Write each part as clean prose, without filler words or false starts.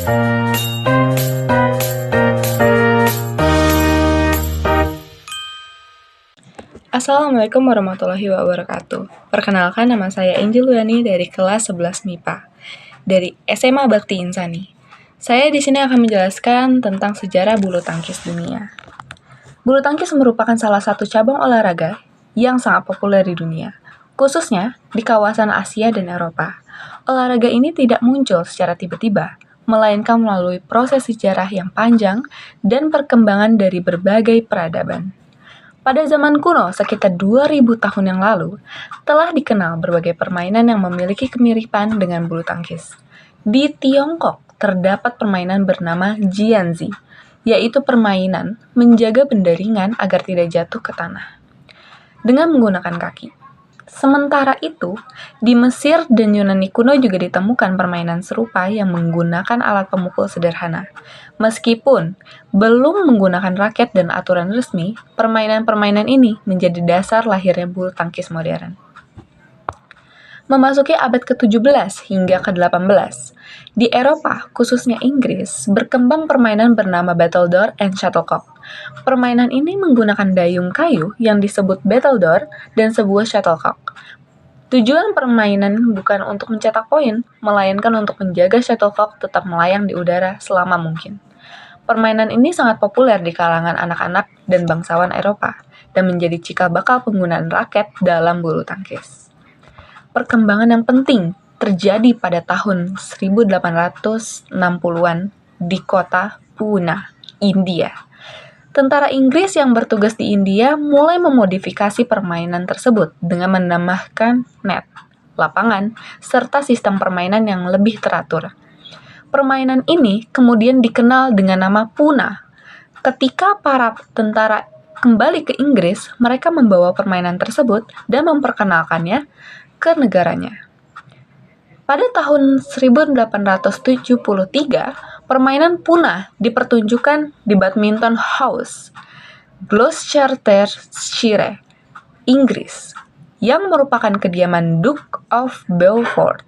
Assalamualaikum warahmatullahi wabarakatuh. Perkenalkan, nama saya Angel Luani dari kelas 11 MIPA dari SMA Bakti Insani. Saya di sini akan menjelaskan tentang sejarah bulu tangkis dunia. Bulu tangkis merupakan salah satu cabang olahraga yang sangat populer di dunia, khususnya di kawasan Asia dan Eropa. Olahraga ini tidak muncul secara tiba-tiba, melainkan melalui proses sejarah yang panjang dan perkembangan dari berbagai peradaban. Pada zaman kuno, sekitar 2000 tahun yang lalu, telah dikenal berbagai permainan yang memiliki kemiripan dengan bulu tangkis. Di Tiongkok, terdapat permainan bernama jianzi, yaitu permainan menjaga benda ringan agar tidak jatuh ke tanah dengan menggunakan kaki. Sementara itu, di Mesir dan Yunani kuno juga ditemukan permainan serupa yang menggunakan alat pemukul sederhana. Meskipun belum menggunakan raket dan aturan resmi, permainan-permainan ini menjadi dasar lahirnya bulu tangkis modern. Memasuki abad ke-17 hingga ke-18, di Eropa, khususnya Inggris, berkembang permainan bernama battledore and shuttlecock. Permainan ini menggunakan dayung kayu yang disebut battledore dan sebuah shuttlecock. Tujuan permainan bukan untuk mencetak poin, melainkan untuk menjaga shuttlecock tetap melayang di udara selama mungkin. Permainan ini sangat populer di kalangan anak-anak dan bangsawan Eropa, dan menjadi cikal bakal penggunaan raket dalam bulu tangkis. Perkembangan yang penting terjadi pada tahun 1860-an di kota Pune, India. Tentara Inggris yang bertugas di India mulai memodifikasi permainan tersebut dengan menambahkan net, lapangan, serta sistem permainan yang lebih teratur. Permainan ini kemudian dikenal dengan nama Pune. Ketika para tentara kembali ke Inggris, mereka membawa permainan tersebut dan memperkenalkannya ke negaranya. Pada tahun 1873, permainan Pune dipertunjukkan di Badminton House, Gloucestershire, Inggris, yang merupakan kediaman Duke of Beaufort.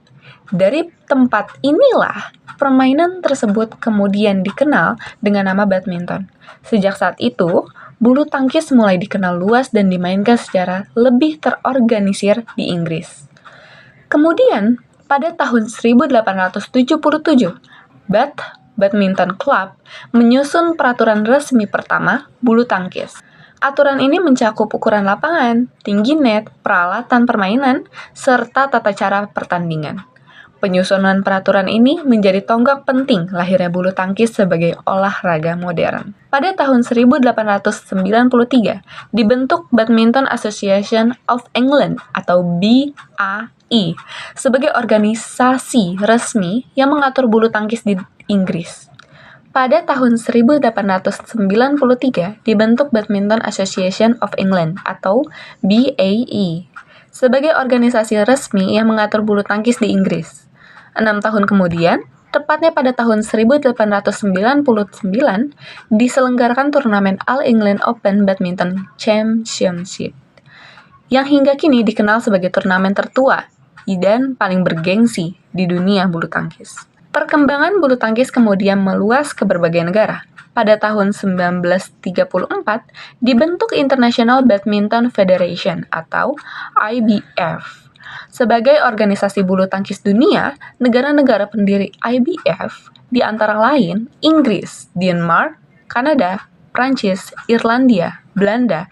Dari tempat inilah, permainan tersebut kemudian dikenal dengan nama badminton. Sejak saat itu, bulu tangkis mulai dikenal luas dan dimainkan secara lebih terorganisir di Inggris. Kemudian, pada tahun 1877, Bath Badminton Club menyusun peraturan resmi pertama bulu tangkis. Aturan ini mencakup ukuran lapangan, tinggi net, peralatan permainan, serta tata cara pertandingan. Penyusunan peraturan ini menjadi tonggak penting lahirnya bulu tangkis sebagai olahraga modern. Pada tahun 1893, dibentuk Badminton Association of England atau BAE sebagai organisasi resmi yang mengatur bulu tangkis di Inggris. Pada tahun 1893, dibentuk Badminton Association of England atau BAE sebagai organisasi resmi yang mengatur bulu tangkis di Inggris. 6 tahun kemudian, tepatnya pada tahun 1899, diselenggarakan turnamen All England Open Badminton Championship, yang hingga kini dikenal sebagai turnamen tertua dan paling bergengsi di dunia bulu tangkis. Perkembangan bulu tangkis kemudian meluas ke berbagai negara. Pada tahun 1934, dibentuk International Badminton Federation atau IBF. Sebagai organisasi bulu tangkis dunia, negara-negara pendiri IBF di antara lain Inggris, Denmark, Kanada, Prancis, Irlandia, Belanda,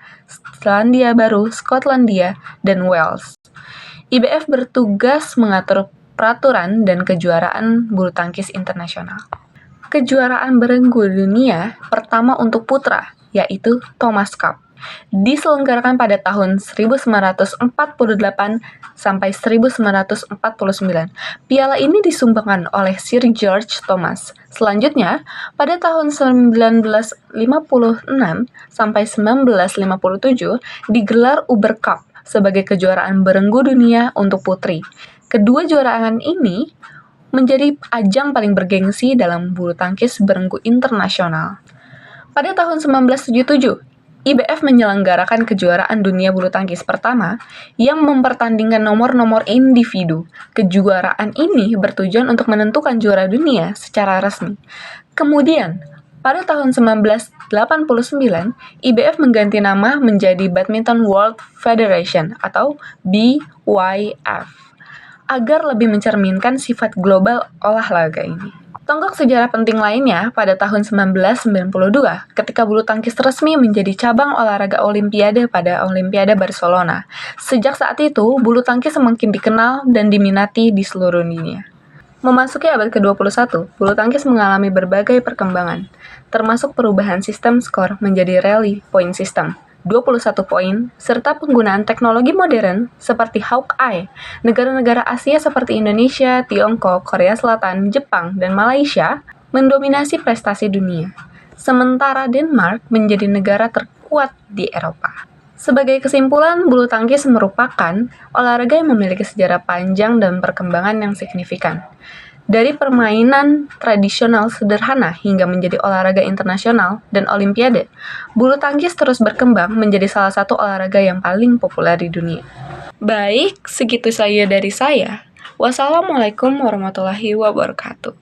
Selandia Baru, Skotlandia, dan Wales. IBF bertugas mengatur peraturan dan kejuaraan bulu tangkis internasional. Kejuaraan berenggu dunia pertama untuk putra, yaitu Thomas Cup, diselenggarakan pada tahun 1948 sampai 1949. Piala ini disumbangkan oleh Sir George Thomas. Selanjutnya, pada tahun 1956 sampai 1957 digelar Uber Cup sebagai kejuaraan berenggu dunia untuk putri. Kedua kejuaraan ini menjadi ajang paling bergengsi dalam bulu tangkis berenggu internasional. Pada tahun 1977, IBF menyelenggarakan kejuaraan dunia bulu tangkis pertama yang mempertandingkan nomor-nomor individu. Kejuaraan ini bertujuan untuk menentukan juara dunia secara resmi. Kemudian, pada tahun 1989, IBF mengganti nama menjadi Badminton World Federation atau BWF agar lebih mencerminkan sifat global olahraga ini. Tonggak sejarah penting lainnya pada tahun 1992 ketika bulu tangkis resmi menjadi cabang olahraga olimpiade pada Olimpiade Barcelona. Sejak saat itu, bulu tangkis semakin dikenal dan diminati di seluruh dunia. Memasuki abad ke-21, bulu tangkis mengalami berbagai perkembangan, termasuk perubahan sistem skor menjadi rally point system, 21 poin, serta penggunaan teknologi modern seperti Hawkeye. Negara-negara Asia seperti Indonesia, Tiongkok, Korea Selatan, Jepang, dan Malaysia mendominasi prestasi dunia. Sementara Denmark menjadi negara terkuat di Eropa. Sebagai kesimpulan, bulu tangkis merupakan olahraga yang memiliki sejarah panjang dan perkembangan yang signifikan. Dari permainan tradisional sederhana hingga menjadi olahraga internasional dan olimpiade, bulu tangkis terus berkembang menjadi salah satu olahraga yang paling populer di dunia. Baik, segitu saja dari saya. Wassalamualaikum warahmatullahi wabarakatuh.